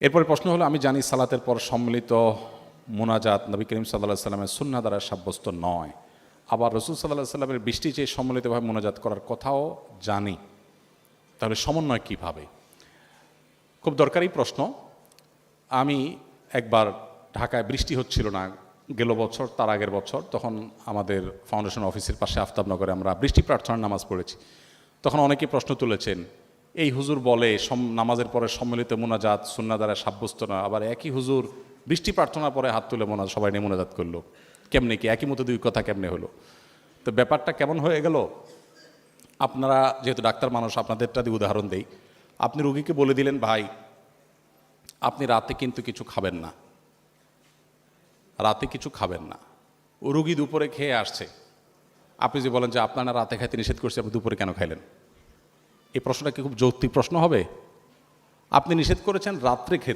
এরপরে প্রশ্ন হলো, আমি জানি সালাতের পর সম্মিলিত মোনাজাত নবী করিম সাল্লাল্লাহু আলাইহি সাল্লামের সুন্নাহ দ্বারা সাব্যস্ত নয়, আবার রাসূল সাল্লাল্লাহু আলাইহি সাল্লামের বৃষ্টি চেয়ে সম্মিলিতভাবে মোনাজাত করার কথাও জানি, তাহলে সমন্বয় কীভাবে? খুব দরকারি প্রশ্ন। আমি একবার ঢাকায় বৃষ্টি হচ্ছিল না গেল বছর, তার আগের বছর, তখন আমাদের ফাউন্ডেশন অফিসের পাশে আফতাবনগরে আমরা বৃষ্টি প্রার্থনার নামাজ পড়েছি। তখন অনেকেই প্রশ্ন তুলেছেন, এই হুজুর বলে নামাজের পরে সম্মিলিত মোনাজাত সুন্নাহ দ্বারা সাব্যস্ত না, আবার একই হুজুর বৃষ্টি প্রার্থনার পরে হাত তুলে সবাই নিয়ে মোনাজাত করলো, কেমনে কি একই মতো দুই কথা কেমনে হলো? তো ব্যাপারটা কেমন হয়ে গেল, আপনারা যেহেতু ডাক্তার মানুষ আপনাদেরটা দিয়ে উদাহরণ দেই। আপনি রুগীকে বলে দিলেন, ভাই আপনি রাতে কিন্তু কিছু খাবেন না, রাতে কিছু খাবেন না। ও রুগী দুপুরে খেয়ে আসছে, আপনি যে বলেন যে আপনারা রাতে খাইতে নিষেধ করছে, আপনি দুপুরে কেন খাইলেন? এই প্রশ্নটা কি খুব যৌক্তিক প্রশ্ন হবে? আপনি নিষেধ করেছেন রাত্রে খেতে।